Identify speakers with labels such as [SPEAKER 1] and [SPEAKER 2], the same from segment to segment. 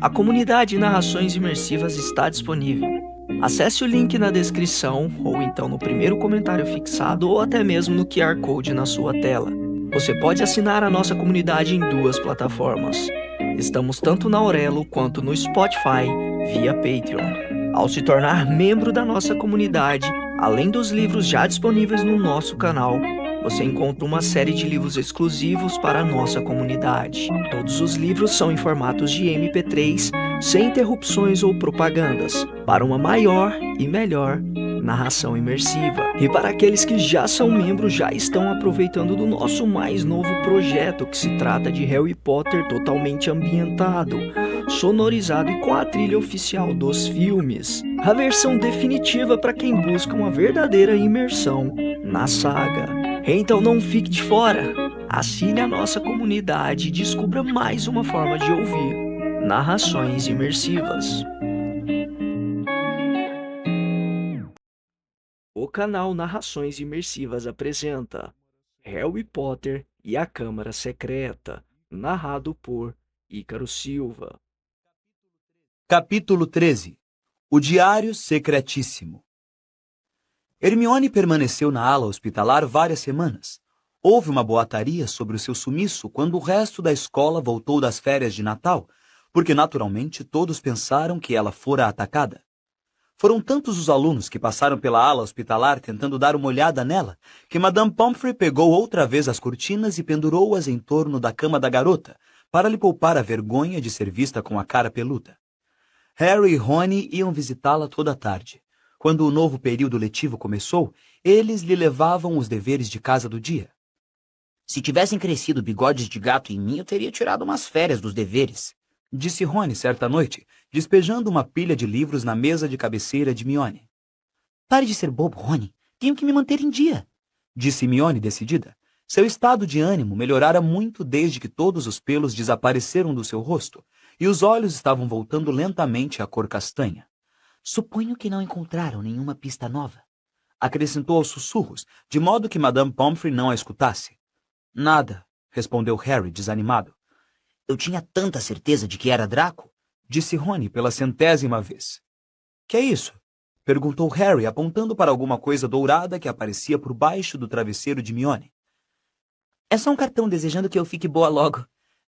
[SPEAKER 1] A comunidade Narrações Imersivas está disponível. Acesse o link na descrição, ou então no primeiro comentário fixado, ou até mesmo no QR Code na sua tela. Você pode assinar a nossa comunidade em duas plataformas. Estamos tanto na Aurelo quanto no Spotify, via Patreon. Ao se tornar membro da nossa comunidade, além dos livros já disponíveis no nosso canal, você encontra uma série de livros exclusivos para a nossa comunidade. Todos os livros são em formatos de MP3, sem interrupções ou propagandas, para uma maior e melhor narração imersiva. E para aqueles que já são membros, já estão aproveitando do nosso mais novo projeto, que se trata de Harry Potter totalmente ambientado, sonorizado e com a trilha oficial dos filmes. A versão definitiva para quem busca uma verdadeira imersão na saga. Então não fique de fora. Assine a nossa comunidade e descubra mais uma forma de ouvir narrações imersivas. O canal Narrações Imersivas apresenta Harry Potter e a Câmara Secreta, narrado por Ícaro Silva.
[SPEAKER 2] Capítulo 13. O Diário Secretíssimo. Hermione permaneceu na ala hospitalar várias semanas. Houve uma boataria sobre o seu sumiço quando o resto da escola voltou das férias de Natal, porque naturalmente todos pensaram que ela fora atacada. Foram tantos os alunos que passaram pela ala hospitalar tentando dar uma olhada nela, que Madame Pomfrey pegou outra vez as cortinas e pendurou-as em torno da cama da garota, para lhe poupar a vergonha de ser vista com a cara peluda. Harry e Rony iam visitá-la toda a tarde. Quando o novo período letivo começou, eles lhe levavam os deveres de casa do dia.
[SPEAKER 3] Se tivessem crescido bigodes de gato em mim, eu teria tirado umas férias dos deveres,
[SPEAKER 2] disse Rony certa noite, despejando uma pilha de livros na mesa de cabeceira de Hermione.
[SPEAKER 3] Pare de ser bobo, Rony. Tenho que me manter em dia,
[SPEAKER 2] disse Hermione decidida. Seu estado de ânimo melhorara muito desde que todos os pelos desapareceram do seu rosto, e os olhos estavam voltando lentamente à cor castanha.
[SPEAKER 3] Suponho que não encontraram nenhuma pista nova,
[SPEAKER 2] acrescentou aos sussurros, de modo que Madame Pomfrey não a escutasse. Nada, respondeu Harry, desanimado.
[SPEAKER 3] Eu tinha tanta certeza de que era Draco,
[SPEAKER 2] disse Rony pela 100ª vez. Que é isso? Perguntou Harry, apontando para alguma coisa dourada que aparecia por baixo do travesseiro de Hermione.
[SPEAKER 3] É só um cartão desejando que eu fique boa logo,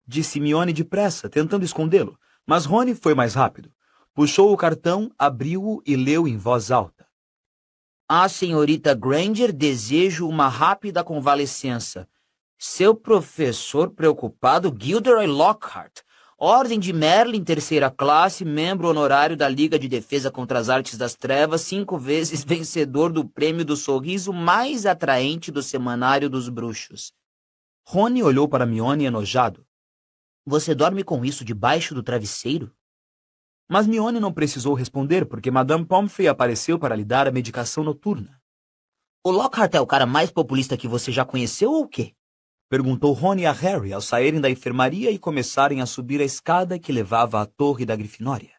[SPEAKER 2] disse Hermione depressa, tentando escondê-lo, mas Rony foi mais rápido. Puxou o cartão, abriu-o e leu em voz alta.
[SPEAKER 3] A senhorita Granger deseja uma rápida convalescença. Seu professor preocupado, Gilderoy Lockhart. Ordem de Merlin, 3ª classe, membro honorário da Liga de Defesa contra as Artes das Trevas, 5 vezes vencedor do prêmio do sorriso mais atraente do Semanário dos Bruxos.
[SPEAKER 2] Rony olhou para Hermione enojado.
[SPEAKER 3] Você dorme com isso debaixo do travesseiro?
[SPEAKER 2] Mas Hermione não precisou responder, porque Madame Pomfrey apareceu para lhe dar a medicação noturna.
[SPEAKER 3] O Lockhart é o cara mais populista que você já conheceu ou o quê?
[SPEAKER 2] Perguntou Rony a Harry ao saírem da enfermaria e começarem a subir a escada que levava à torre da Grifinória.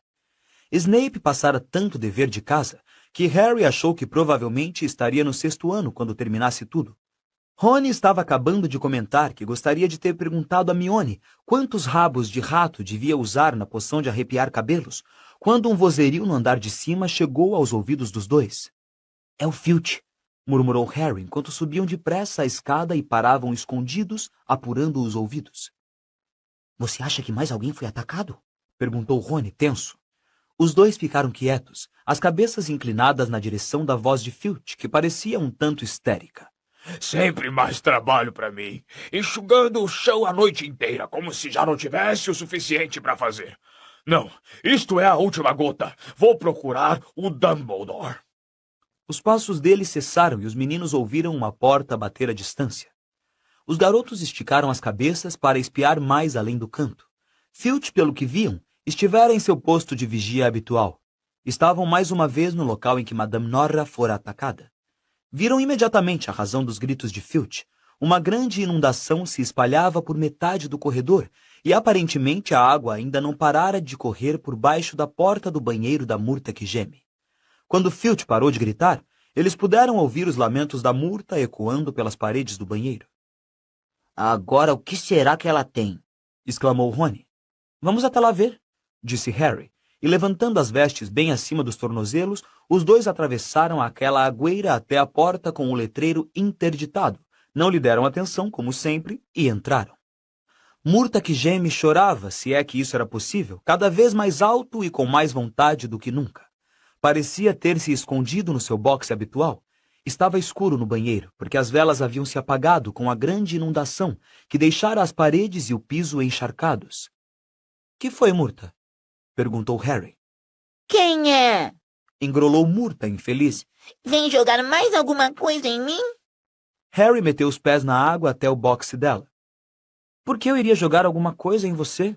[SPEAKER 2] Snape passara tanto dever de casa que Harry achou que provavelmente estaria no 6º ano quando terminasse tudo. Rony estava acabando de comentar que gostaria de ter perguntado a Hermione quantos rabos de rato devia usar na poção de arrepiar cabelos, quando um vozerio no andar de cima chegou aos ouvidos dos dois.
[SPEAKER 3] É o Filch,
[SPEAKER 2] murmurou Harry enquanto subiam depressa a escada e paravam escondidos, apurando os ouvidos.
[SPEAKER 3] Você acha que mais alguém foi atacado?
[SPEAKER 2] Perguntou Rony, tenso. Os dois ficaram quietos, as cabeças inclinadas na direção da voz de Filch, que parecia um tanto histérica.
[SPEAKER 4] Sempre mais trabalho para mim, enxugando o chão a noite inteira, como se já não tivesse o suficiente para fazer. Não, isto é a última gota. Vou procurar o Dumbledore.
[SPEAKER 2] Os passos deles cessaram e os meninos ouviram uma porta bater à distância. Os garotos esticaram as cabeças para espiar mais além do canto. Filch, pelo que viam, estivera em seu posto de vigia habitual. Estavam mais uma vez no local em que Madame Norra fora atacada. Viram imediatamente a razão dos gritos de Filch. Uma grande inundação se espalhava por metade do corredor e aparentemente a água ainda não parara de correr por baixo da porta do banheiro da Murta que geme. Quando Filch parou de gritar, eles puderam ouvir os lamentos da Murta ecoando pelas paredes do banheiro.
[SPEAKER 3] Agora o que será que ela tem?
[SPEAKER 2] Exclamou Rony. Vamos até lá ver, disse Harry, e levantando as vestes bem acima dos tornozelos, os dois atravessaram aquela agueira até a porta com o letreiro interditado, não lhe deram atenção, como sempre, e entraram. Murta que geme chorava, se é que isso era possível, cada vez mais alto e com mais vontade do que nunca. Parecia ter se escondido no seu boxe habitual. Estava escuro no banheiro, porque as velas haviam se apagado com a grande inundação que deixara as paredes e o piso encharcados. — Que foi, Murta? Perguntou Harry.
[SPEAKER 5] Quem é?
[SPEAKER 2] Engrolou Murta, infeliz.
[SPEAKER 5] Vem jogar mais alguma coisa em mim?
[SPEAKER 2] Harry meteu os pés na água até o boxe dela. Por que eu iria jogar alguma coisa em você?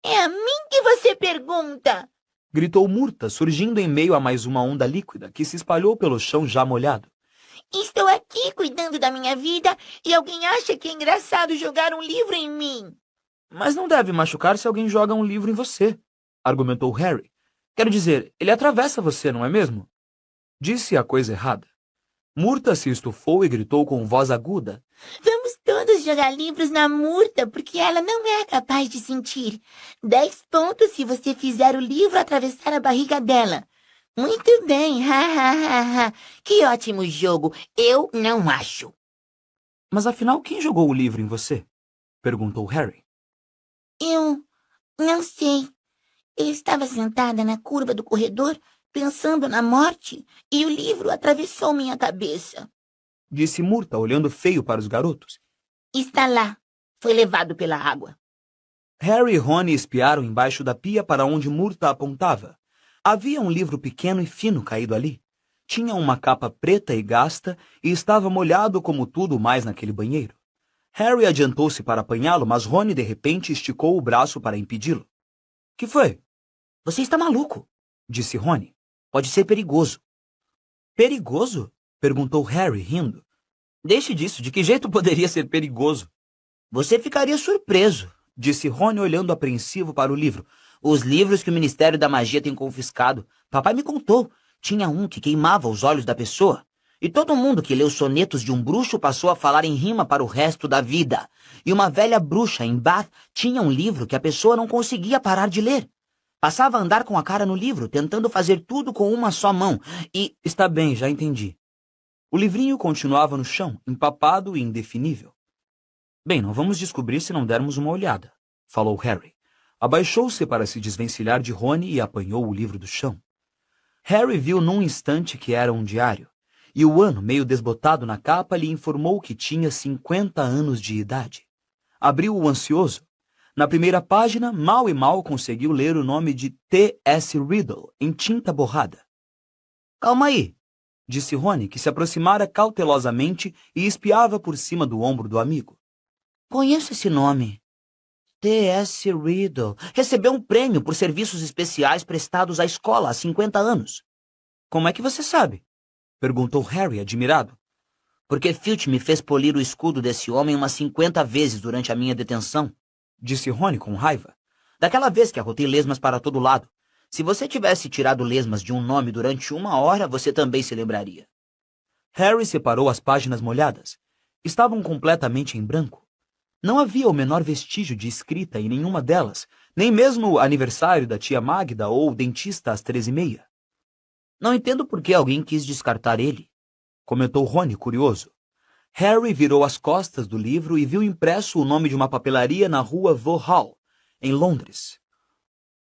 [SPEAKER 5] É a mim que você pergunta.
[SPEAKER 2] Gritou Murta, surgindo em meio a mais uma onda líquida que se espalhou pelo chão já molhado.
[SPEAKER 5] Estou aqui cuidando da minha vida e alguém acha que é engraçado jogar um livro em mim.
[SPEAKER 2] Mas não deve machucar se alguém joga um livro em você, argumentou Harry. Quero dizer, ele atravessa você, não é mesmo? Disse a coisa errada. Murta se estufou e gritou com voz aguda.
[SPEAKER 5] Vamos todos jogar livros na Murta, porque ela não é capaz de sentir. 10 pontos se você fizer o livro atravessar a barriga dela. Muito bem, ha, ha, ha, ha. Que ótimo jogo. Eu não acho.
[SPEAKER 2] Mas afinal, quem jogou o livro em você? Perguntou Harry.
[SPEAKER 5] Eu não sei. Eu estava sentada na curva do corredor, pensando na morte, e o livro atravessou minha cabeça.
[SPEAKER 2] Disse Murta, olhando feio para os garotos.
[SPEAKER 5] Está lá. Foi levado pela água.
[SPEAKER 2] Harry e Rony espiaram embaixo da pia para onde Murta apontava. Havia um livro pequeno e fino caído ali. Tinha uma capa preta e gasta e estava molhado como tudo mais naquele banheiro. Harry adiantou-se para apanhá-lo, mas Rony de repente esticou o braço para impedi-lo. — Que foi? — Você está maluco, disse Rony. Pode ser perigoso. — Perigoso? Perguntou Harry, rindo. Deixe disso, de que jeito poderia ser perigoso? Você ficaria surpreso, disse Rony olhando apreensivo para o livro. Os livros que o Ministério da Magia tem confiscado. Papai me contou. Tinha um que queimava os olhos da pessoa. E todo mundo que leu sonetos de um bruxo passou a falar em rima para o resto da vida. E uma velha bruxa em Bath tinha um livro que a pessoa não conseguia parar de ler. Passava a andar com a cara no livro, tentando fazer tudo com uma só mão. E... Está bem, já entendi. O livrinho continuava no chão, empapado e indefinível. Bem, não vamos descobrir se não dermos uma olhada, falou Harry. Abaixou-se para se desvencilhar de Rony e apanhou o livro do chão. Harry viu num instante que era um diário, e o ano, meio desbotado na capa, lhe informou que tinha 50 anos de idade. Abriu-o ansioso. Na primeira página, mal e mal conseguiu ler o nome de T.S. Riddle, em tinta borrada. — Calma aí, disse Rony, que se aproximara cautelosamente e espiava por cima do ombro do amigo. — Conheço esse nome. T.S. Riddle recebeu um prêmio por serviços especiais prestados à escola há 50 anos. — Como é que você sabe? Perguntou Harry, admirado. — Porque Filch me fez polir o escudo desse homem umas 50 vezes durante a minha detenção, disse Rony com raiva. Daquela vez que arrotei lesmas para todo lado. Se você tivesse tirado lesmas de um nome durante 1 hora, você também se lembraria. Harry separou as páginas molhadas. Estavam completamente em branco. Não havia o menor vestígio de escrita em nenhuma delas, nem mesmo o aniversário da tia Magda ou o dentista às 13h30. Não entendo por que alguém quis descartar ele, comentou Rony, curioso. Harry virou as costas do livro e viu impresso o nome de uma papelaria na rua Vauxhall, em Londres.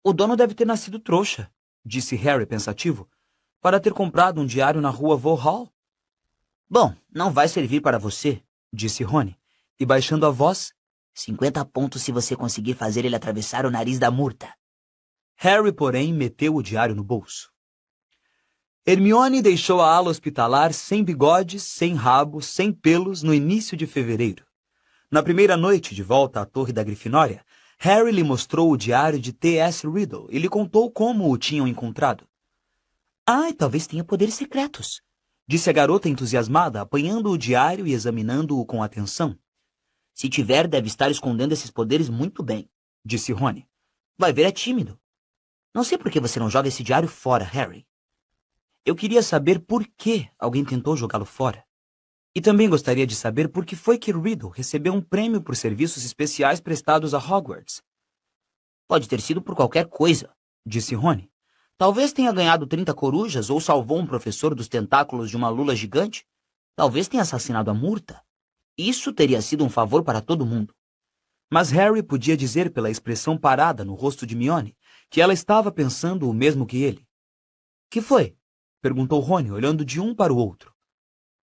[SPEAKER 2] O dono deve ter nascido trouxa, disse Harry pensativo, para ter comprado um diário na rua Vauxhall. Bom, não vai servir para você, disse Rony, e baixando a voz, 50 pontos se você conseguir fazer ele atravessar o nariz da Murta. Harry, porém, meteu o diário no bolso. Hermione deixou a ala hospitalar sem bigodes, sem rabo, sem pelos no início de fevereiro. Na primeira noite de volta à Torre da Grifinória, Harry lhe mostrou o diário de T.S. Riddle e lhe contou como o tinham encontrado. — Ai, talvez tenha poderes secretos, disse a garota entusiasmada, apanhando o diário e examinando-o com atenção. — Se tiver, deve estar escondendo esses poderes muito bem, disse Rony. — Vai ver, é tímido. Não sei por que você não joga esse diário fora, Harry. Eu queria saber por que alguém tentou jogá-lo fora. E também gostaria de saber por que foi que Riddle recebeu um prêmio por serviços especiais prestados a Hogwarts.
[SPEAKER 3] Pode ter sido por qualquer coisa,
[SPEAKER 2] disse Rony.
[SPEAKER 3] Talvez tenha ganhado 30 corujas ou salvou um professor dos tentáculos de uma lula gigante. Talvez tenha assassinado a Murta. Isso teria sido um favor para todo mundo.
[SPEAKER 2] Mas Harry podia dizer pela expressão parada no rosto de Hermione que ela estava pensando o mesmo que ele.
[SPEAKER 3] Que foi?
[SPEAKER 2] Perguntou Rony, olhando de um para o outro.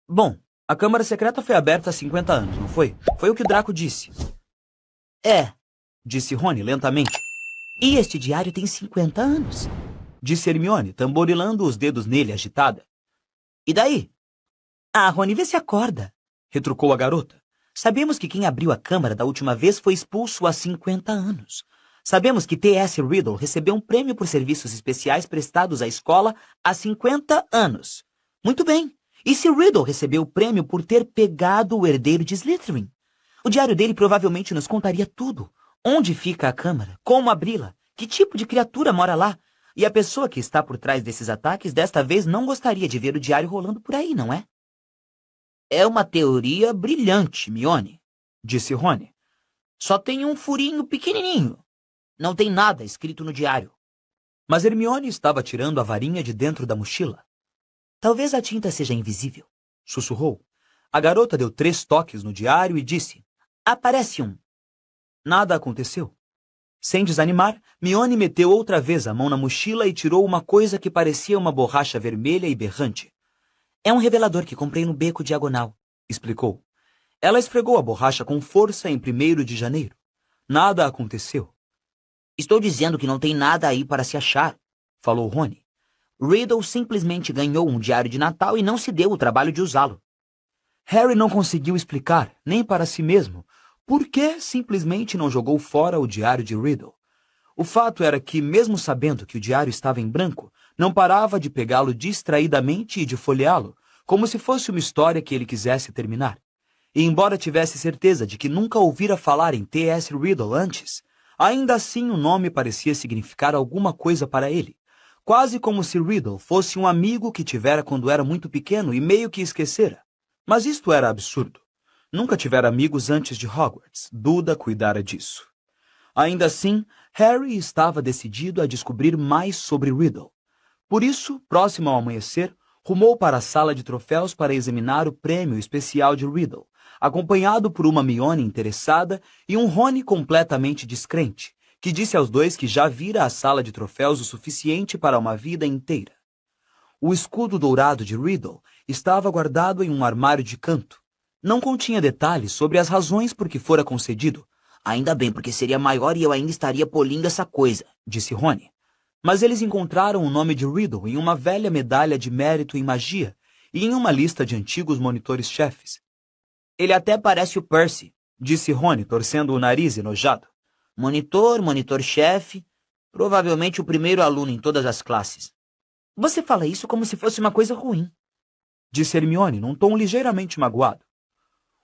[SPEAKER 3] Bom,
[SPEAKER 2] A Câmara Secreta foi aberta há 50 anos, não foi? Foi o que o Draco disse.
[SPEAKER 3] é.
[SPEAKER 2] Disse Rony lentamente.
[SPEAKER 3] E este diário tem 50 anos.
[SPEAKER 2] Disse Hermione, tamborilando os dedos nele agitada.
[SPEAKER 3] E daí?
[SPEAKER 2] Ah, Rony, vê se acorda, retrucou a garota.
[SPEAKER 3] Sabemos que quem abriu a Câmara da última vez foi expulso há 50 anos. Sabemos que T.S. Riddle recebeu um prêmio por serviços especiais prestados à escola há 50 anos. Muito bem. E se Riddle recebeu o prêmio por ter pegado o herdeiro de Slytherin? O diário dele provavelmente nos contaria tudo. Onde fica a Câmara? Como abri-la? Que tipo de criatura mora lá? E a pessoa que está por trás desses ataques desta vez não gostaria de ver o diário rolando por aí, não é? É uma teoria brilhante, Hermione,
[SPEAKER 2] disse Rony.
[SPEAKER 3] Só tem um furinho pequenininho. Não tem nada escrito no diário.
[SPEAKER 2] Mas Hermione estava tirando a varinha de dentro da mochila.
[SPEAKER 3] Talvez a tinta seja invisível,
[SPEAKER 2] sussurrou. A garota deu 3 toques no diário e disse:
[SPEAKER 3] Aparece um.
[SPEAKER 2] Nada aconteceu. Sem desanimar, Hermione meteu outra vez a mão na mochila e tirou uma coisa que parecia uma borracha vermelha e berrante.
[SPEAKER 3] É um revelador que comprei no beco diagonal,
[SPEAKER 2] explicou. Ela esfregou a borracha com força em 1º de janeiro. Nada aconteceu.
[SPEAKER 3] Estou dizendo que não tem nada aí para se achar,
[SPEAKER 2] falou Rony.
[SPEAKER 3] Riddle simplesmente ganhou um diário de Natal e não se deu o trabalho de usá-lo.
[SPEAKER 2] Harry não conseguiu explicar, nem para si mesmo, por que simplesmente não jogou fora o diário de Riddle. O fato era que, mesmo sabendo que o diário estava em branco, não parava de pegá-lo distraidamente e de folheá-lo, como se fosse uma história que ele quisesse terminar. E embora tivesse certeza de que nunca ouvira falar em T.S. Riddle antes, ainda assim o nome parecia significar alguma coisa para ele, quase como se Riddle fosse um amigo que tivera quando era muito pequeno e meio que esquecera. Mas isto era absurdo. Nunca tivera amigos antes de Hogwarts. Duda cuidara disso. Ainda assim, Harry estava decidido a descobrir mais sobre Riddle. Por isso, próximo ao amanhecer, rumou para a sala de troféus para examinar o prêmio especial de Riddle, acompanhado por uma Hermione interessada e um Rony completamente descrente, que disse aos dois que já vira a sala de troféus o suficiente para uma vida inteira. O escudo dourado de Riddle estava guardado em um armário de canto. Não continha detalhes sobre as razões por que fora concedido.
[SPEAKER 3] Ainda bem, porque seria maior e eu ainda estaria polindo essa coisa,
[SPEAKER 2] disse Rony. Mas eles encontraram o nome de Riddle em uma velha medalha de mérito em magia e em uma lista de antigos monitores-chefes.
[SPEAKER 3] Ele até parece o Percy,
[SPEAKER 2] disse Rony, torcendo o nariz enojado.
[SPEAKER 3] Monitor-chefe, provavelmente o primeiro aluno em todas as classes. Você fala isso como se fosse uma coisa ruim,
[SPEAKER 2] disse Hermione num tom ligeiramente magoado.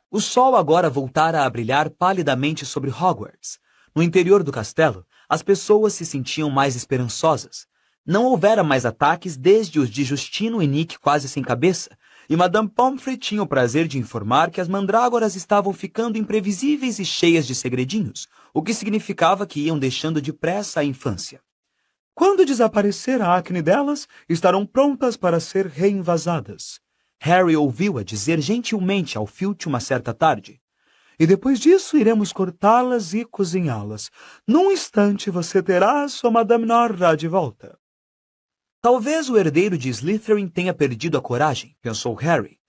[SPEAKER 2] O sol agora voltara a brilhar palidamente sobre Hogwarts. No interior do castelo, as pessoas se sentiam mais esperançosas. Não houvera mais ataques desde os de Justino e Nick quase sem cabeça, e Madame Pomfrey tinha o prazer de informar que as mandrágoras estavam ficando imprevisíveis e cheias de segredinhos, o que significava que iam deixando depressa a infância. Quando desaparecer a acne delas, estarão prontas para ser reinvasadas. Harry ouviu-a dizer gentilmente ao Filch uma certa tarde. E depois disso iremos cortá-las e cozinhá-las. Num instante você terá a sua Madame Norra de volta. Talvez o herdeiro de Slytherin tenha perdido a coragem, pensou Harry.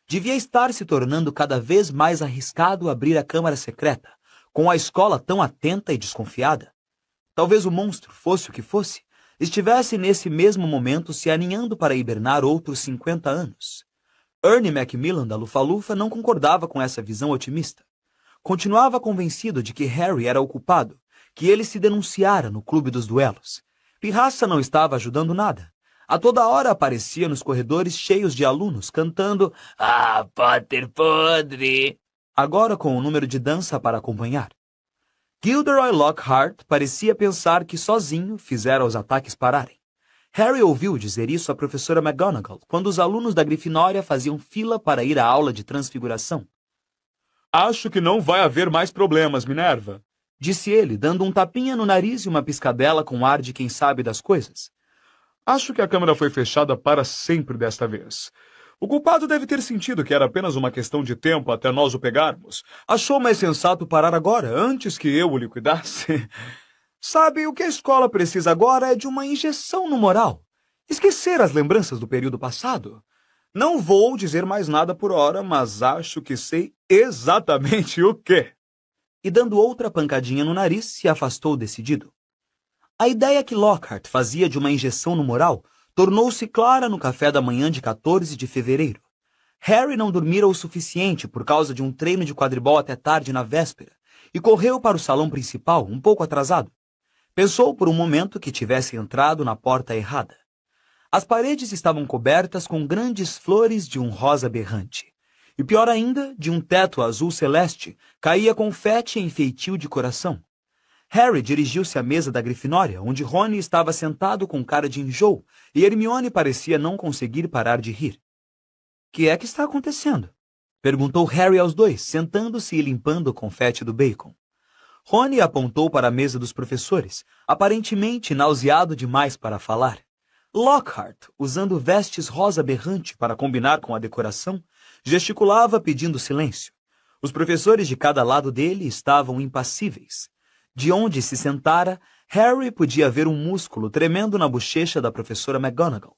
[SPEAKER 2] Devia estar se tornando cada vez mais arriscado abrir a Câmara Secreta, com a escola tão atenta e desconfiada. Talvez o monstro, fosse o que fosse, estivesse nesse mesmo momento se aninhando para hibernar outros 50 anos. Ernie Macmillan da Lufa-Lufa não concordava com essa visão otimista. Continuava convencido de que Harry era o culpado, que ele se denunciara no clube dos duelos. Pirraça não estava ajudando nada. A toda hora aparecia nos corredores cheios de alunos cantando "Ah, Potter podre!", agora com um número de dança para acompanhar. Gilderoy Lockhart parecia pensar que sozinho fizera os ataques pararem. Harry ouviu dizer isso à professora McGonagall quando os alunos da Grifinória faziam fila para ir à aula de transfiguração. Acho que não vai haver mais problemas, Minerva, disse ele, dando um tapinha no nariz e uma piscadela com ar de quem sabe das coisas.
[SPEAKER 4] Acho que a câmara foi fechada para sempre desta vez. O culpado deve ter sentido que era apenas uma questão de tempo até nós o pegarmos. Achou mais sensato parar agora, antes que eu o liquidasse. Sabe, o que a escola precisa agora é de uma injeção no moral. Esquecer as lembranças do período passado. Não vou dizer mais nada por hora, mas acho que sei exatamente o quê.
[SPEAKER 2] E dando outra pancadinha no nariz, se afastou decidido. A ideia que Lockhart fazia de uma injeção no moral tornou-se clara no café da manhã de 14 de fevereiro. Harry não dormira o suficiente por causa de um treino de quadribol até tarde na véspera e correu para o salão principal, um pouco atrasado. Pensou por um momento que tivesse entrado na porta errada. As paredes estavam cobertas com grandes flores de um rosa berrante. E pior ainda, de um teto azul celeste, caía confete em feitio de coração. Harry dirigiu-se à mesa da Grifinória, onde Rony estava sentado com cara de enjoo, e Hermione parecia não conseguir parar de rir. — Que é que está acontecendo? Perguntou Harry aos dois, sentando-se e limpando o confete do bacon. Rony apontou para a mesa dos professores, aparentemente nauseado demais para falar. Lockhart, usando vestes rosa berrante para combinar com a decoração, gesticulava pedindo silêncio. Os professores de cada lado dele estavam impassíveis. De onde se sentara, Harry podia ver um músculo tremendo na bochecha da professora McGonagall.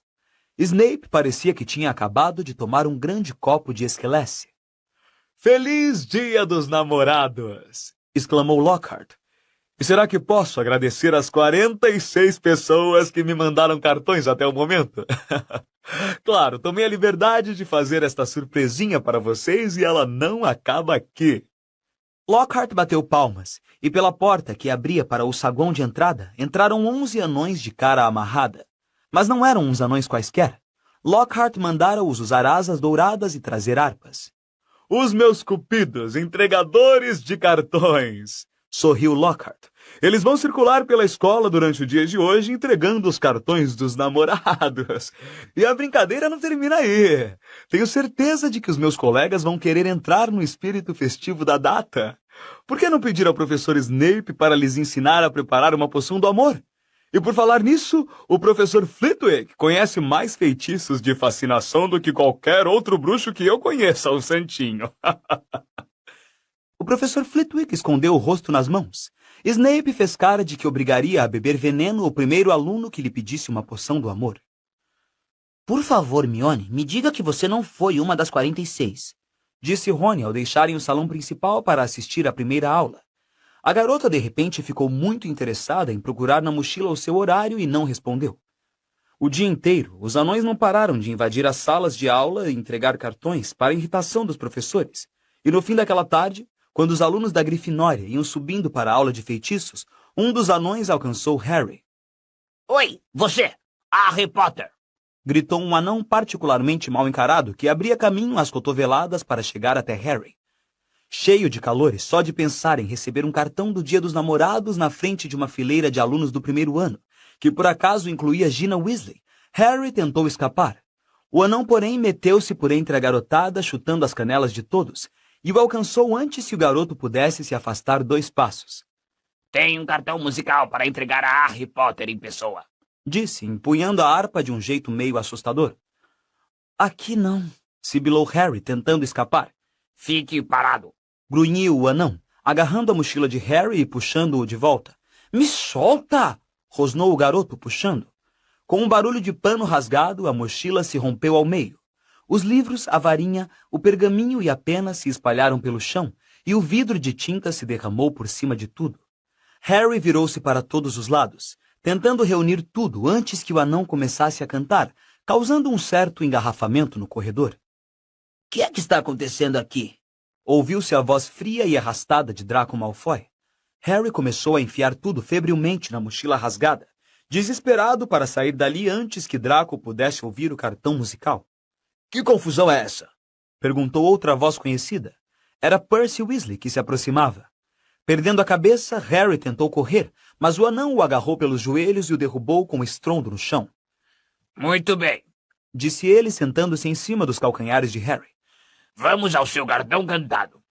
[SPEAKER 2] Snape parecia que tinha acabado de tomar um grande copo de esquelece.
[SPEAKER 4] — Feliz Dia dos Namorados! Exclamou Lockhart. E será que posso agradecer às 46 pessoas que me mandaram cartões até o momento? Claro, tomei a liberdade de fazer esta surpresinha para vocês e ela não acaba aqui.
[SPEAKER 2] Lockhart bateu palmas, e pela porta que abria para o saguão de entrada, entraram 11 anões de cara amarrada. Mas não eram uns anões quaisquer. Lockhart mandara-os usar asas douradas e trazer harpas.
[SPEAKER 4] — Os meus cupidos, entregadores de cartões! Sorriu Lockhart. Eles vão circular pela escola durante o dia de hoje entregando os cartões dos namorados. E a brincadeira não termina aí. Tenho certeza de que os meus colegas vão querer entrar no espírito festivo da data. Por que não pedir ao professor Snape para lhes ensinar a preparar uma poção do amor? E por falar nisso, o professor Flitwick conhece mais feitiços de fascinação do que qualquer outro bruxo que eu conheça, o santinho.
[SPEAKER 2] O professor Flitwick escondeu o rosto nas mãos. Snape fez cara de que obrigaria a beber veneno o primeiro aluno que lhe pedisse uma poção do amor.
[SPEAKER 3] — Por favor, Hermione, me diga que você não foi uma das 46.
[SPEAKER 2] Disse Rony ao deixarem o salão principal para assistir à primeira aula. A garota, de repente, ficou muito interessada em procurar na mochila o seu horário e não respondeu. O dia inteiro, os anões não pararam de invadir as salas de aula e entregar cartões para a irritação dos professores. E no fim daquela tarde, quando os alunos da Grifinória iam subindo para a aula de feitiços, um dos anões alcançou Harry.
[SPEAKER 3] — Oi, você! Harry Potter!
[SPEAKER 2] Gritou um anão particularmente mal encarado que abria caminho às cotoveladas para chegar até Harry. Cheio de calores só de pensar em receber um cartão do Dia dos Namorados na frente de uma fileira de alunos do primeiro ano, que por acaso incluía Gina Weasley, Harry tentou escapar. O anão, porém, meteu-se por entre a garotada, chutando as canelas de todos, e o alcançou antes que o garoto pudesse se afastar 2 passos.
[SPEAKER 3] — Tem um cartão musical para entregar a Harry Potter em pessoa,
[SPEAKER 2] disse, empunhando a harpa de um jeito meio assustador. Aqui não, sibilou Harry, tentando escapar.
[SPEAKER 3] — Fique parado!
[SPEAKER 2] Grunhiu o anão, agarrando a mochila de Harry e puxando-o de volta. Me solta! Rosnou o garoto, puxando. Com um barulho de pano rasgado, a mochila se rompeu ao meio. Os livros, a varinha, o pergaminho e a pena se espalharam pelo chão, e o vidro de tinta se derramou por cima de tudo. Harry virou-se para todos os lados, tentando reunir tudo antes que o anão começasse a cantar, causando um certo engarrafamento no corredor.
[SPEAKER 3] — Que é que está acontecendo aqui?
[SPEAKER 2] Ouviu-se a voz fria e arrastada de Draco Malfoy. Harry começou a enfiar tudo febrilmente na mochila rasgada, desesperado para sair dali antes que Draco pudesse ouvir o cartão musical.
[SPEAKER 3] — Que confusão é essa?
[SPEAKER 2] Perguntou outra voz conhecida. Era Percy Weasley que se aproximava. Perdendo a cabeça, Harry tentou correr, mas o anão o agarrou pelos joelhos e o derrubou com estrondo no chão.
[SPEAKER 3] — Muito bem,
[SPEAKER 2] disse ele, sentando-se em cima dos calcanhares de Harry.
[SPEAKER 3] Vamos ao seu cartão cantado.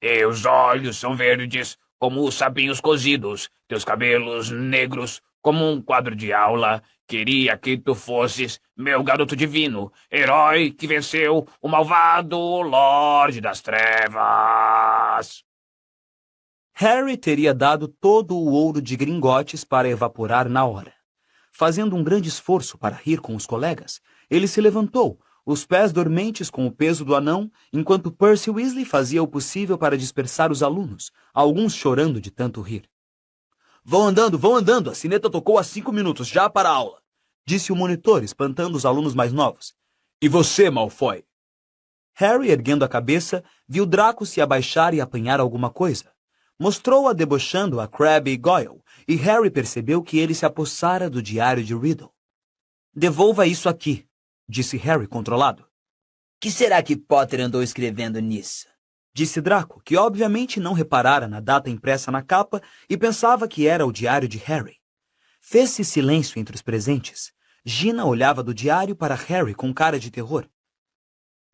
[SPEAKER 3] Teus olhos são verdes
[SPEAKER 4] como os sapinhos cozidos, teus cabelos negros, como um quadro de aula. Queria que tu fosses meu garoto divino, herói que venceu o malvado Lorde das Trevas.
[SPEAKER 2] Harry teria dado todo o ouro de Gringotts para evaporar na hora. Fazendo um grande esforço para rir com os colegas, ele se levantou, os pés dormentes com o peso do anão, enquanto Percy Weasley fazia o possível para dispersar os alunos, alguns chorando de tanto rir. Vão andando, a sineta tocou há 5 minutos, já para a aula, disse o monitor, espantando os alunos mais novos. E você, Malfoy? Harry, erguendo a cabeça, viu Draco se abaixar e apanhar alguma coisa. Mostrou-a debochando a Crabbe e Goyle, e Harry percebeu que ele se apossara do diário de Riddle. Devolva isso aqui, disse Harry controlado.
[SPEAKER 3] Que será que Potter andou escrevendo nisso?
[SPEAKER 2] Disse Draco, que obviamente não reparara na data impressa na capa e pensava que era o diário de Harry. Fez-se silêncio entre os presentes. Gina olhava do diário para Harry com cara de terror.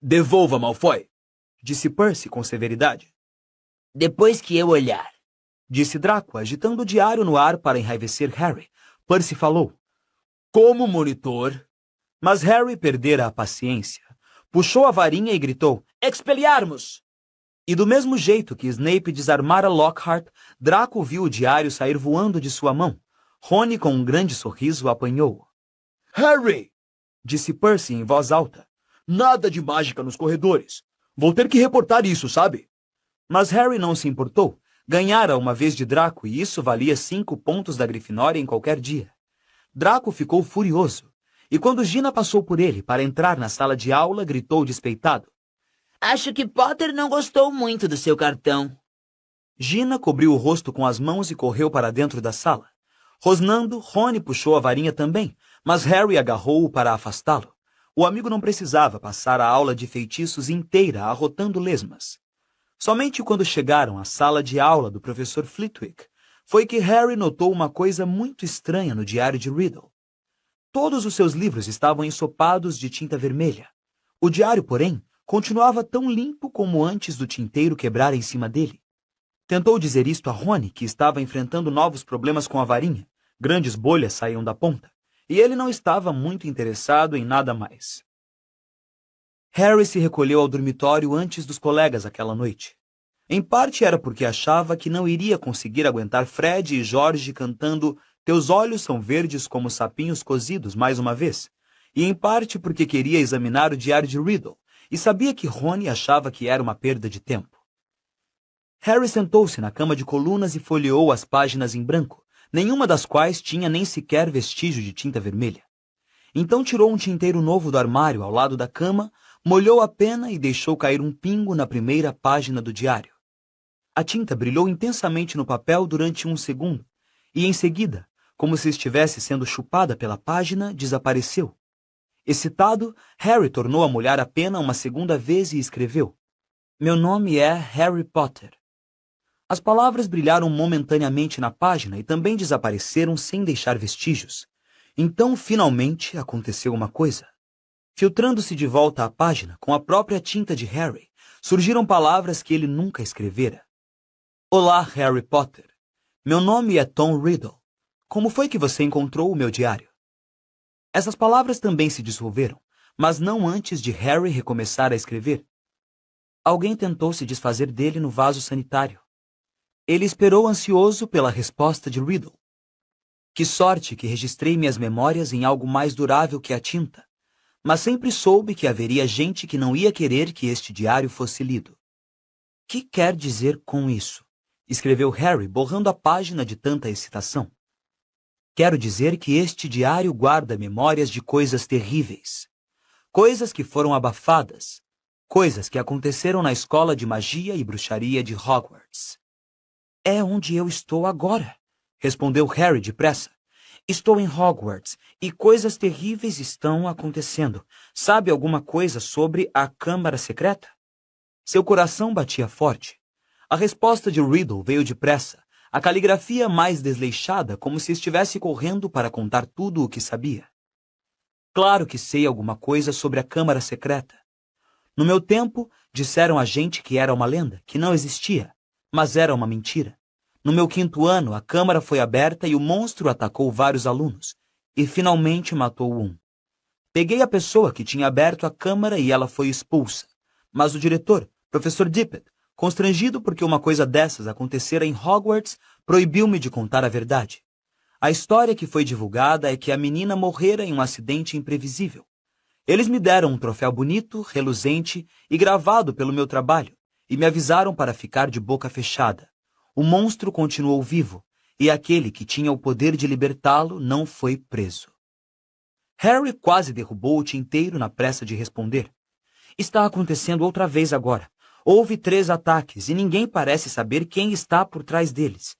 [SPEAKER 2] Devolva, Malfoy, disse Percy com severidade.
[SPEAKER 3] Depois que eu olhar,
[SPEAKER 2] disse Draco, agitando o diário no ar para enraivecer Harry. Percy falou. Como monitor? Mas Harry perdera a paciência. Puxou a varinha e gritou, Expelliarmus! E do mesmo jeito que Snape desarmara Lockhart, Draco viu o diário sair voando de sua mão. Rony, com um grande sorriso, apanhou-o. Harry! Disse Percy em voz alta. Nada de mágica nos corredores. Vou ter que reportar isso, sabe? Mas Harry não se importou. Ganhara uma vez de Draco e isso valia 5 pontos da Grifinória em qualquer dia. Draco ficou furioso. E quando Gina passou por ele para entrar na sala de aula, gritou despeitado.
[SPEAKER 3] Acho que Potter não gostou muito do seu cartão.
[SPEAKER 2] Gina cobriu o rosto com as mãos e correu para dentro da sala. Rosnando, Rony puxou a varinha também, mas Harry agarrou-o para afastá-lo. O amigo não precisava passar a aula de feitiços inteira arrotando lesmas. Somente quando chegaram à sala de aula do professor Flitwick, foi que Harry notou uma coisa muito estranha no diário de Riddle. Todos os seus livros estavam ensopados de tinta vermelha. O diário, porém, continuava tão limpo como antes do tinteiro quebrar em cima dele. Tentou dizer isto a Rony, que estava enfrentando novos problemas com a varinha. Grandes bolhas saíam da ponta, e ele não estava muito interessado em nada mais. Harry se recolheu ao dormitório antes dos colegas aquela noite. Em parte era porque achava que não iria conseguir aguentar Fred e George cantando Teus olhos são verdes como sapinhos cozidos mais uma vez, e em parte porque queria examinar o diário de Riddle, e sabia que Rony achava que era uma perda de tempo. Harry sentou-se na cama de colunas e folheou as páginas em branco, nenhuma das quais tinha nem sequer vestígio de tinta vermelha. Então tirou um tinteiro novo do armário ao lado da cama, molhou a pena e deixou cair um pingo na primeira página do diário. A tinta brilhou intensamente no papel durante 1 segundo, e em seguida, como se estivesse sendo chupada pela página, desapareceu. Excitado, Harry tornou a molhar a pena uma segunda vez e escreveu: Meu nome é Harry Potter. As palavras brilharam momentaneamente na página e também desapareceram sem deixar vestígios. Então, finalmente, aconteceu uma coisa. Filtrando-se de volta à página, com a própria tinta de Harry, surgiram palavras que ele nunca escrevera. Olá, Harry Potter. Meu nome é Tom Riddle. Como foi que você encontrou o meu diário? Essas palavras também se dissolveram, mas não antes de Harry recomeçar a escrever. Alguém tentou se desfazer dele no vaso sanitário. Ele esperou ansioso pela resposta de Riddle. Que sorte que registrei minhas memórias em algo mais durável que a tinta, mas sempre soube que haveria gente que não ia querer que este diário fosse lido. Que quer dizer com isso? Escreveu Harry, borrando a página de tanta excitação. Quero dizer que este diário guarda memórias de coisas terríveis. Coisas que foram abafadas. Coisas que aconteceram na escola de magia e bruxaria de Hogwarts. É onde eu estou agora, respondeu Harry depressa. Estou em Hogwarts e coisas terríveis estão acontecendo. Sabe alguma coisa sobre a Câmara Secreta? Seu coração batia forte. A resposta de Riddle veio depressa. A caligrafia mais desleixada, como se estivesse correndo para contar tudo o que sabia. Claro que sei alguma coisa sobre a Câmara Secreta. No meu tempo, disseram a gente que era uma lenda, que não existia, mas era uma mentira. No meu 5º ano, a câmara foi aberta e o monstro atacou vários alunos, e finalmente matou um. Peguei a pessoa que tinha aberto a câmara e ela foi expulsa. Mas o diretor, Professor Dippet, constrangido porque uma coisa dessas acontecera em Hogwarts, proibiu-me de contar a verdade. A história que foi divulgada é que a menina morrera em um acidente imprevisível. Eles me deram um troféu bonito, reluzente e gravado pelo meu trabalho, e me avisaram para ficar de boca fechada. O monstro continuou vivo, e aquele que tinha o poder de libertá-lo não foi preso. Harry quase derrubou o tinteiro na pressa de responder. Está acontecendo outra vez agora. Houve 3 ataques e ninguém parece saber quem está por trás deles.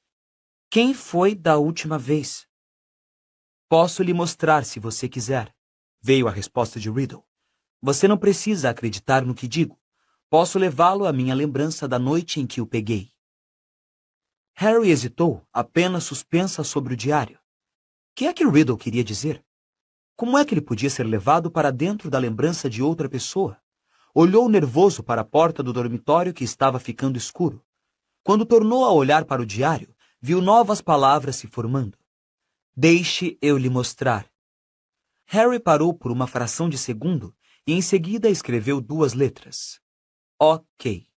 [SPEAKER 2] Quem foi da última vez? Posso lhe mostrar se você quiser, veio a resposta de Riddle. Você não precisa acreditar no que digo. Posso levá-lo à minha lembrança da noite em que o peguei. Harry hesitou, apenas suspensa sobre o diário. Que é que Riddle queria dizer? Como é que ele podia ser levado para dentro da lembrança de outra pessoa? Olhou nervoso para a porta do dormitório que estava ficando escuro. Quando tornou a olhar para o diário, viu novas palavras se formando. Deixe eu lhe mostrar. Harry parou por uma fração de segundo e em seguida escreveu 2 letras. OK.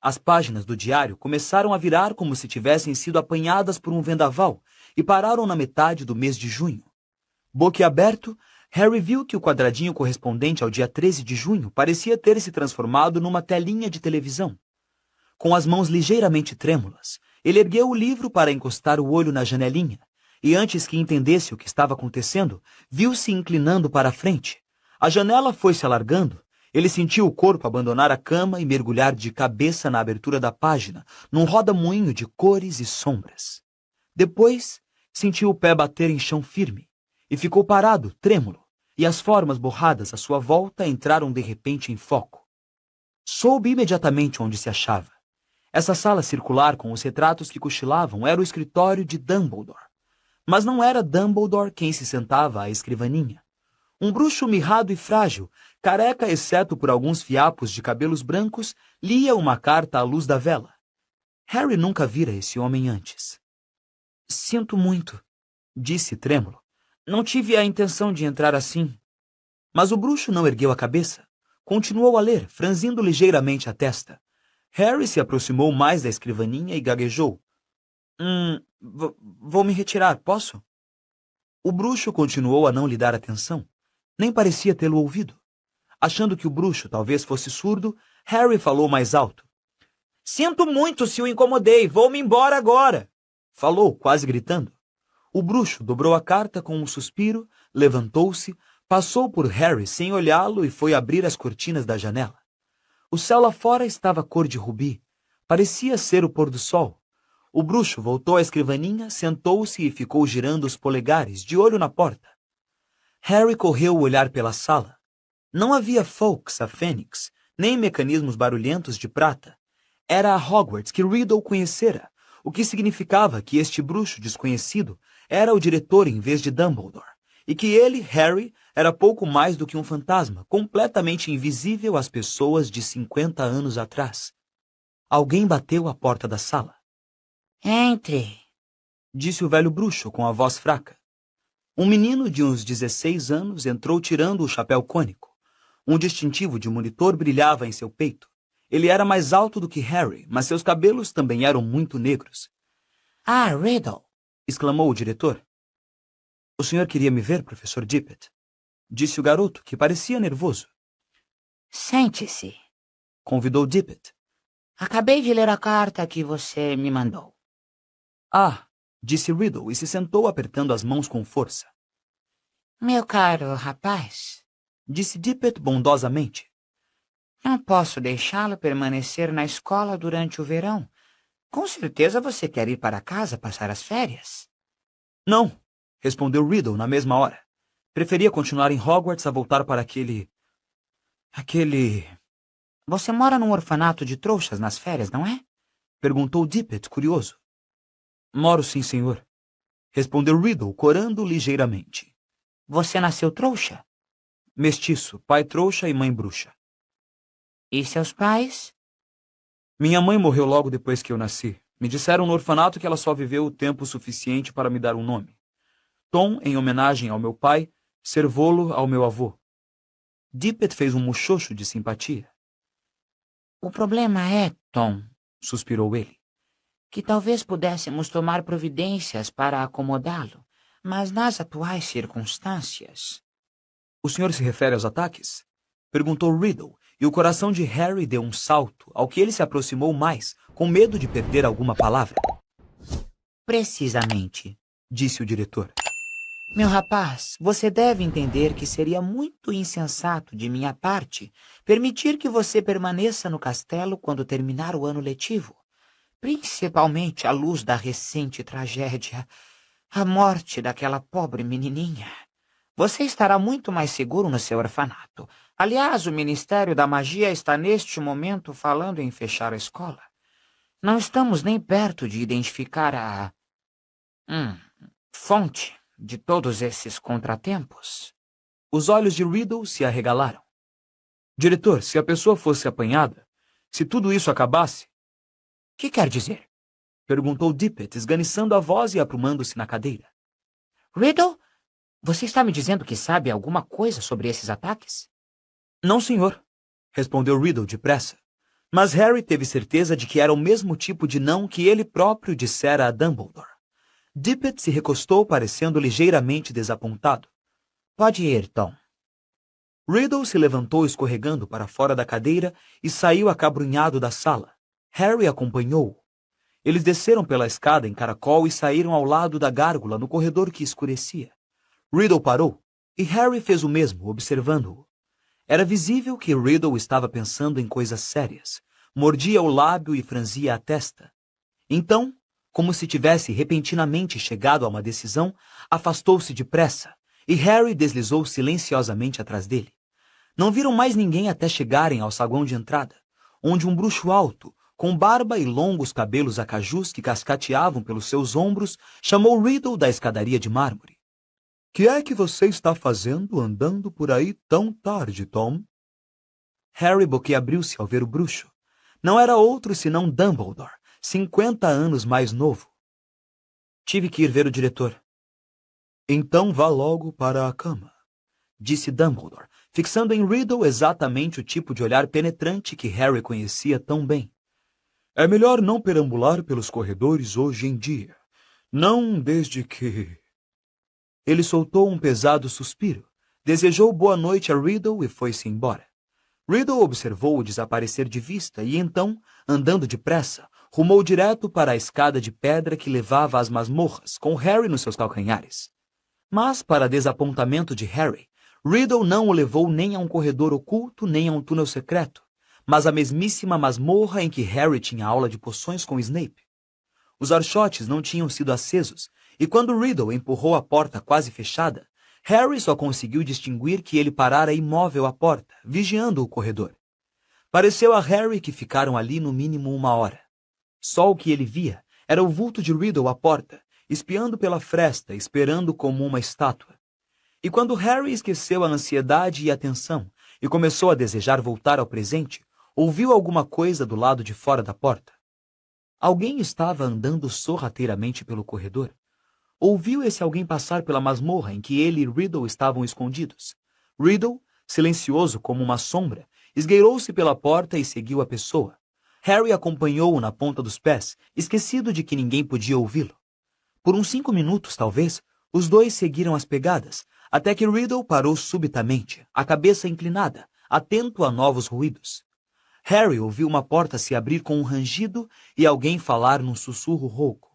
[SPEAKER 2] As páginas do diário começaram a virar como se tivessem sido apanhadas por um vendaval e pararam na metade do mês de junho. Boquiaberto, Harry viu que o quadradinho correspondente ao dia 13 de junho parecia ter se transformado numa telinha de televisão. Com as mãos ligeiramente trêmulas, ele ergueu o livro para encostar o olho na janelinha, e antes que entendesse o que estava acontecendo, viu-se inclinando para a frente. A janela foi se alargando. Ele sentiu o corpo abandonar a cama e mergulhar de cabeça na abertura da página, num roda-moinho de cores e sombras. Depois, sentiu o pé bater em chão firme, e ficou parado, trêmulo, e as formas borradas à sua volta entraram de repente em foco. Soube imediatamente onde se achava. Essa sala circular com os retratos que cochilavam era o escritório de Dumbledore. Mas não era Dumbledore quem se sentava à escrivaninha. Um bruxo mirrado e frágil, careca exceto por alguns fiapos de cabelos brancos, lia uma carta à luz da vela. Harry nunca vira esse homem antes. Sinto muito, disse trêmulo. Não tive a intenção de entrar assim. Mas o bruxo não ergueu a cabeça. Continuou a ler, franzindo ligeiramente a testa. Harry se aproximou mais da escrivaninha e gaguejou. Vou me retirar, posso? O bruxo continuou a não lhe dar atenção. Nem parecia tê-lo ouvido. Achando que o bruxo talvez fosse surdo, Harry falou mais alto. Sinto muito se o incomodei, vou-me embora agora. Falou, quase gritando. O bruxo dobrou a carta com um suspiro, levantou-se, passou por Harry sem olhá-lo e foi abrir as cortinas da janela. O céu lá fora estava cor de rubi. Parecia ser o pôr do sol. O bruxo voltou à escrivaninha, sentou-se e ficou girando os polegares, de olho na porta. Harry correu o olhar pela sala. Não havia Fawkes, a Fênix, nem mecanismos barulhentos de prata. Era a Hogwarts que Riddle conhecera, o que significava que este bruxo desconhecido era o diretor em vez de Dumbledore, e que ele, Harry, era pouco mais do que um fantasma, completamente invisível às pessoas de 50 anos atrás. Alguém bateu à porta da sala.
[SPEAKER 3] Entre,
[SPEAKER 2] disse o velho bruxo com a voz fraca. Um menino de uns 16 anos entrou tirando o chapéu cônico. Um distintivo de monitor brilhava em seu peito. Ele era mais alto do que Harry, mas seus cabelos também eram muito negros.
[SPEAKER 3] Ah, Riddle,
[SPEAKER 2] exclamou o diretor. O senhor queria me ver, professor Dippet? Disse o garoto, que parecia nervoso.
[SPEAKER 3] Sente-se,
[SPEAKER 2] convidou Dippet.
[SPEAKER 3] Acabei de ler a carta que você me mandou.
[SPEAKER 2] Ah, disse Riddle e se sentou apertando as mãos com força.
[SPEAKER 3] Meu caro rapaz,
[SPEAKER 2] disse Dippet bondosamente.
[SPEAKER 3] Não posso deixá-lo permanecer na escola durante o verão. Com certeza você quer ir para casa passar as férias.
[SPEAKER 2] Não, respondeu Riddle na mesma hora. Preferia continuar em Hogwarts a voltar para aquele...
[SPEAKER 3] Você mora num orfanato de trouxas nas férias, não é?
[SPEAKER 2] Perguntou Dippet, curioso. Moro sim, senhor. Respondeu Riddle, corando ligeiramente.
[SPEAKER 3] Você nasceu trouxa?
[SPEAKER 2] Mestiço, pai trouxa e mãe bruxa.
[SPEAKER 3] E seus pais?
[SPEAKER 2] Minha mãe morreu logo depois que eu nasci. Me disseram no orfanato que ela só viveu o tempo suficiente para me dar um nome. Tom, em homenagem ao meu pai, Servolo ao meu avô. Dippet fez um muxoxo de simpatia.
[SPEAKER 3] O problema é, Tom,
[SPEAKER 2] Suspirou ele.
[SPEAKER 3] que talvez pudéssemos tomar providências para acomodá-lo, mas nas atuais circunstâncias...
[SPEAKER 2] O senhor se refere aos ataques? Perguntou Riddle, e o coração de Harry deu um salto, ao que ele se aproximou mais, com medo de perder alguma palavra.
[SPEAKER 3] Precisamente.
[SPEAKER 2] Disse o diretor.
[SPEAKER 3] Meu rapaz, você deve entender que seria muito insensato de minha parte permitir que você permaneça no castelo quando terminar o ano letivo, principalmente à luz da recente tragédia, a morte daquela pobre menininha. Você estará muito mais seguro no seu orfanato. Aliás, o Ministério da Magia está neste momento falando em fechar a escola. Não estamos nem perto de identificar a fonte de todos esses contratempos.
[SPEAKER 2] Os olhos de Riddle se arregalaram. Diretor, se a pessoa fosse apanhada, se tudo isso acabasse...
[SPEAKER 3] Que quer dizer?
[SPEAKER 2] Perguntou Dippet, esganiçando a voz e aprumando-se na cadeira.
[SPEAKER 3] Riddle, você está me dizendo que sabe alguma coisa sobre esses ataques?
[SPEAKER 2] Não, senhor, respondeu Riddle depressa. Mas Harry teve certeza de que era o mesmo tipo de não que ele próprio dissera a Dumbledore. Dippet se recostou, parecendo ligeiramente desapontado.
[SPEAKER 3] Pode ir, Tom.
[SPEAKER 2] Riddle se levantou escorregando para fora da cadeira e saiu acabrunhado da sala. Harry acompanhou-o. Eles desceram pela escada em caracol e saíram ao lado da gárgula no corredor que escurecia. Riddle parou, e Harry fez o mesmo, observando-o. Era visível que Riddle estava pensando em coisas sérias. Mordia o lábio e franzia a testa. Então, como se tivesse repentinamente chegado a uma decisão, afastou-se depressa, e Harry deslizou silenciosamente atrás dele. Não viram mais ninguém até chegarem ao saguão de entrada, onde um bruxo alto, com barba e longos cabelos acajus que cascateavam pelos seus ombros, chamou Riddle da escadaria de mármore. Que é que você está fazendo andando por aí tão tarde, Tom? Harry boquiabriu-se ao ver o bruxo. Não era outro senão Dumbledore, 50 anos mais novo. Tive que ir ver o diretor. Então vá logo para a cama, disse Dumbledore, fixando em Riddle exatamente o tipo de olhar penetrante que Harry conhecia tão bem. É melhor não perambular pelos corredores hoje em dia. Não desde que... Ele soltou um pesado suspiro, desejou boa noite a Riddle e foi-se embora. Riddle observou-o desaparecer de vista e então, andando depressa, rumou direto para a escada de pedra que levava às masmorras, com Harry nos seus calcanhares. Mas, para desapontamento de Harry, Riddle não o levou nem a um corredor oculto nem a um túnel secreto, mas à mesmíssima masmorra em que Harry tinha aula de poções com Snape. Os archotes não tinham sido acesos, e quando Riddle empurrou a porta quase fechada, Harry só conseguiu distinguir que ele parara imóvel à porta, vigiando o corredor. Pareceu a Harry que ficaram ali no mínimo 1 hora. Só o que ele via era o vulto de Riddle à porta, espiando pela fresta, esperando como uma estátua. E quando Harry esqueceu a ansiedade e a tensão e começou a desejar voltar ao presente, ouviu alguma coisa do lado de fora da porta. Alguém estava andando sorrateiramente pelo corredor. Ouviu esse alguém passar pela masmorra em que ele e Riddle estavam escondidos. Riddle, silencioso como uma sombra, esgueirou-se pela porta e seguiu a pessoa. Harry acompanhou-o na ponta dos pés, esquecido de que ninguém podia ouvi-lo. Por uns 5 minutos, talvez, os dois seguiram as pegadas, até que Riddle parou subitamente, a cabeça inclinada, atento a novos ruídos. Harry ouviu uma porta se abrir com um rangido e alguém falar num sussurro rouco.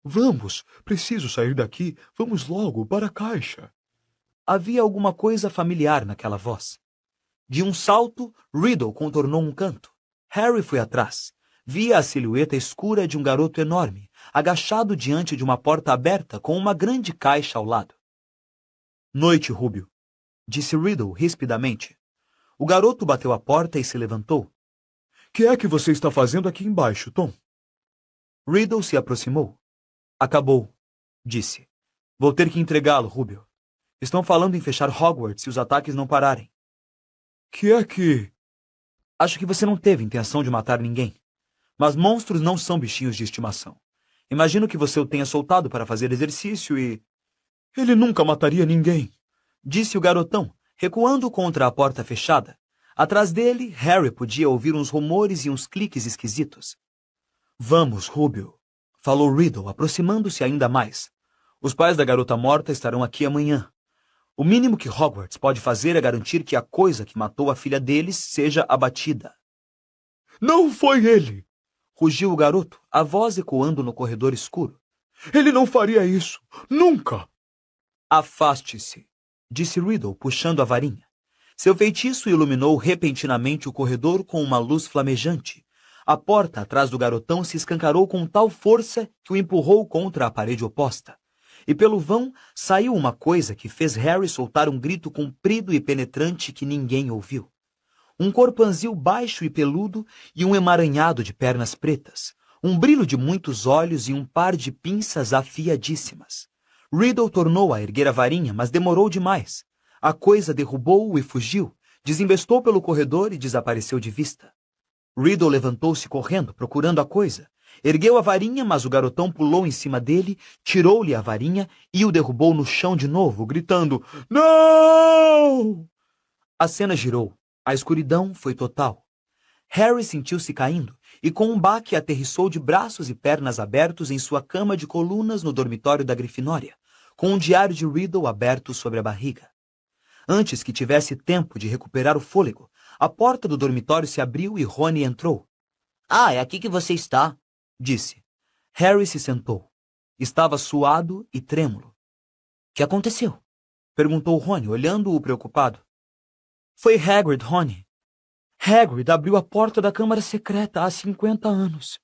[SPEAKER 6] Vamos, preciso sair daqui, vamos logo para a caixa.
[SPEAKER 2] Havia alguma coisa familiar naquela voz. De um salto, Riddle contornou um canto. Harry foi atrás. Via a silhueta escura de um garoto enorme, agachado diante de uma porta aberta com uma grande caixa ao lado. Noite, Rúbio, disse Riddle rispidamente. O garoto bateu a porta e se levantou.
[SPEAKER 6] Que é que você está fazendo aqui embaixo, Tom?
[SPEAKER 2] Riddle se aproximou. Acabou, disse. Vou ter que entregá-lo, Rúbio. Estão falando em fechar Hogwarts se os ataques não pararem.
[SPEAKER 6] Que é que...
[SPEAKER 2] Acho que você não teve intenção de matar ninguém. Mas monstros não são bichinhos de estimação. Imagino que você o tenha soltado para fazer exercício e...
[SPEAKER 6] Ele nunca mataria ninguém.
[SPEAKER 2] Disse o garotão, recuando contra a porta fechada. Atrás dele, Harry podia ouvir uns rumores e uns cliques esquisitos. Vamos, Rubio, falou Riddle, aproximando-se ainda mais. Os pais da garota morta estarão aqui amanhã. O mínimo que Hogwarts pode fazer é garantir que a coisa que matou a filha deles seja abatida.
[SPEAKER 6] Não foi ele!
[SPEAKER 2] Rugiu o garoto, a voz ecoando no corredor escuro.
[SPEAKER 6] Ele não faria isso! Nunca!
[SPEAKER 2] Afaste-se, disse Riddle, puxando a varinha. Seu feitiço iluminou repentinamente o corredor com uma luz flamejante. A porta atrás do garotão se escancarou com tal força que o empurrou contra a parede oposta. E pelo vão saiu uma coisa que fez Harry soltar um grito comprido e penetrante que ninguém ouviu. Um corpanzil baixo e peludo e um emaranhado de pernas pretas, um brilho de muitos olhos e um par de pinças afiadíssimas. Riddle tornou a erguer a varinha, mas demorou demais. A coisa derrubou-o e fugiu, desembestou pelo corredor e desapareceu de vista. Riddle levantou-se correndo, procurando a coisa. Ergueu a varinha, mas o garotão pulou em cima dele, tirou-lhe a varinha e o derrubou no chão de novo, gritando, "Não!" A cena girou. A escuridão foi total. Harry sentiu-se caindo e com um baque aterrissou de braços e pernas abertos em sua cama de colunas no dormitório da Grifinória, com um diário de Riddle aberto sobre a barriga. Antes que tivesse tempo de recuperar o fôlego, a porta do dormitório se abriu e Rony entrou.
[SPEAKER 3] Ah, é aqui que você está,
[SPEAKER 2] disse. Harry se sentou. Estava suado e trêmulo.
[SPEAKER 3] O que aconteceu?
[SPEAKER 2] Perguntou Rony, olhando-o preocupado. Foi Hagrid, Rony. Hagrid abriu a porta da Câmara Secreta há 50 anos.